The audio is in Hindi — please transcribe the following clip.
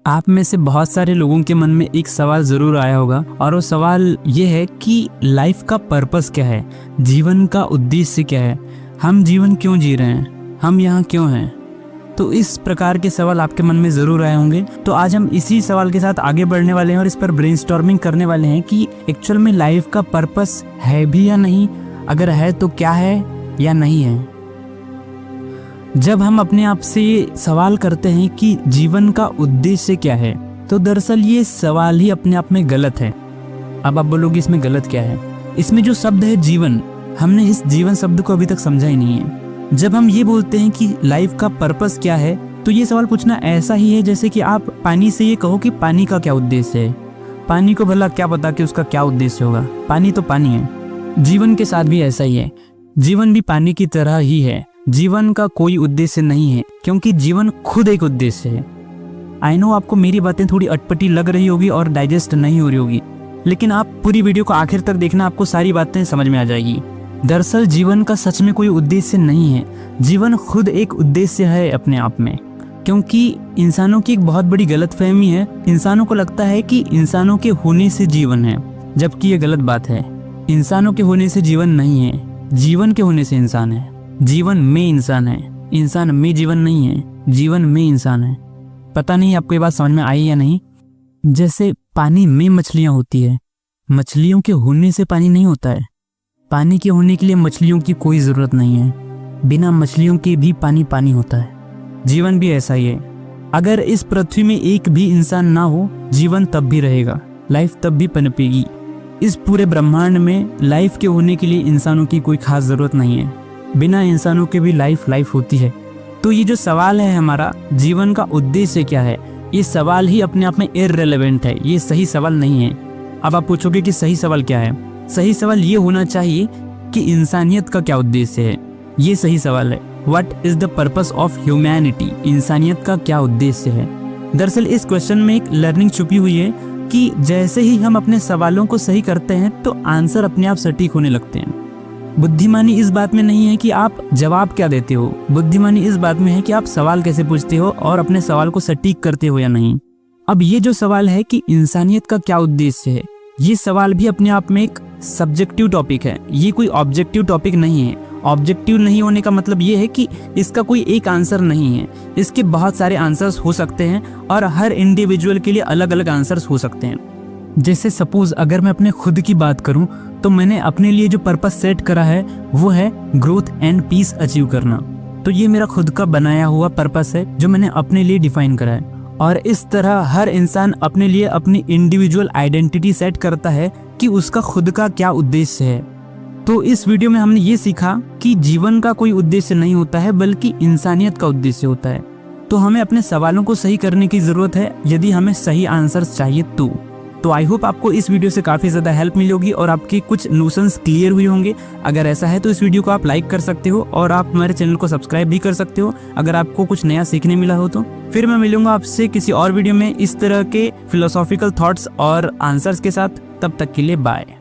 आप में से बहुत सारे लोगों के मन में एक सवाल ज़रूर आया होगा और वो सवाल ये है कि लाइफ का पर्पस क्या है, जीवन का उद्देश्य क्या है, हम जीवन क्यों जी रहे हैं, हम यहाँ क्यों हैं। तो इस प्रकार के सवाल आपके मन में ज़रूर आए होंगे। तो आज हम इसी सवाल के साथ आगे बढ़ने वाले हैं और इस पर ब्रेनस्टॉर्मिंग करने वाले हैं कि एक्चुअल में लाइफ का पर्पस है भी या नहीं, अगर है तो क्या है या नहीं है। जब हम अपने आप से ये सवाल करते हैं कि जीवन का उद्देश्य क्या है, तो दरअसल ये सवाल ही अपने आप में गलत है। अब आप बोलोगे इसमें गलत क्या है। इसमें जो शब्द है जीवन, हमने इस जीवन शब्द को अभी तक समझा ही नहीं है। जब हम ये बोलते हैं कि लाइफ का पर्पस क्या है, तो ये सवाल पूछना ऐसा ही है जैसे कि आप पानी से ये कहो कि पानी का क्या उद्देश्य है। पानी को भला क्या पता कि उसका क्या उद्देश्य होगा, पानी तो पानी है। जीवन के साथ भी ऐसा ही है, जीवन भी पानी की तरह ही है। जीवन का कोई उद्देश्य नहीं है, क्योंकि जीवन खुद एक उद्देश्य है। आई नो आपको मेरी बातें थोड़ी अटपटी लग रही होगी और डाइजेस्ट नहीं हो रही होगी, लेकिन आप पूरी वीडियो को आखिर तक देखना, आपको सारी बातें समझ में आ जाएगी। दरअसल जीवन का सच में कोई उद्देश्य नहीं है, जीवन खुद एक उद्देश्य है अपने आप में। क्योंकि इंसानों की एक बहुत बड़ी गलतफहमी है, इंसानों को लगता है कि इंसानों के होने से जीवन है, जबकि ये गलत बात है। इंसानों के होने से जीवन नहीं है, जीवन के होने से इंसान है। जीवन में इंसान है, इंसान में जीवन नहीं है, जीवन में इंसान है। पता नहीं आपको ये बात समझ में आई या नहीं। जैसे पानी में मछलियां होती है, मछलियों के होने से पानी नहीं होता है। पानी के होने के लिए मछलियों की कोई ज़रूरत नहीं है, बिना मछलियों के भी पानी पानी होता है। जीवन भी ऐसा ही है। अगर इस पृथ्वी में एक भी इंसान ना हो, जीवन तब भी रहेगा, लाइफ तब भी पनपेगी। इस पूरे ब्रह्मांड में लाइफ के होने के लिए इंसानों की कोई खास ज़रूरत नहीं है, बिना इंसानों के भी लाइफ होती है। तो ये जो सवाल है हमारा, जीवन का उद्देश्य क्या है, ये सवाल ही अपने आप में इररिलेवेंट है, ये सही सवाल नहीं है। अब आप पूछोगे कि सही सवाल क्या है। सही सवाल ये होना चाहिए कि इंसानियत का क्या उद्देश्य है, ये सही सवाल है। What is the purpose of humanity, इंसानियत का क्या उद्देश्य है। दरअसल इस क्वेश्चन में एक लर्निंग छुपी हुई है कि जैसे ही हम अपने सवालों को सही करते हैं तो आंसर अपने आप सटीक होने लगते हैं। बुद्धिमानी इस बात में नहीं है कि आप जवाब क्या देते हो, बुद्धिमानी इस बात में है कि आप सवाल कैसे पूछते हो और अपने सवाल को सटीक करते हो या नहीं। अब ये जो सवाल है कि इंसानियत का क्या उद्देश्य है, ये सवाल भी अपने आप में एक सब्जेक्टिव टॉपिक है, ये कोई ऑब्जेक्टिव टॉपिक नहीं है। ऑब्जेक्टिव नहीं होने का मतलब ये है कि इसका कोई एक आंसर नहीं है, इसके बहुत सारे आंसर्स हो सकते हैं और हर इंडिविजुअल के लिए अलग अलग आंसर्स हो सकते हैं। जैसे सपोज अगर मैं अपने खुद की बात करूं, तो मैंने अपने लिए जो पर्पस सेट करा है वो है ग्रोथ एंड पीस अचीव करना। तो ये मेरा खुद का बनाया हुआ पर्पस है जो मैंने अपने लिए डिफाइन करा है। और इस तरह हर इंसान अपने लिए अपनी इंडिविजुअल आइडेंटिटी सेट करता है कि उसका खुद का क्या उद्देश्य है। तो इस वीडियो में हमने ये सीखा कि जीवन का कोई उद्देश्य नहीं होता है, बल्कि इंसानियत का उद्देश्य होता है। तो हमें अपने सवालों को सही करने की जरूरत है, यदि हमें सही आंसर्स चाहिए तो आई होप आपको इस वीडियो से काफ़ी ज़्यादा हेल्प मिली होगी और आपके कुछ नोशंस क्लियर हुए होंगे। अगर ऐसा है तो इस वीडियो को आप लाइक कर सकते हो और आप हमारे चैनल को सब्सक्राइब भी कर सकते हो, अगर आपको कुछ नया सीखने मिला हो तो। फिर मैं मिलूंगा आपसे किसी और वीडियो में इस तरह के फिलोसॉफिकल थॉट्स और आंसर्स के साथ। तब तक के लिए बाय।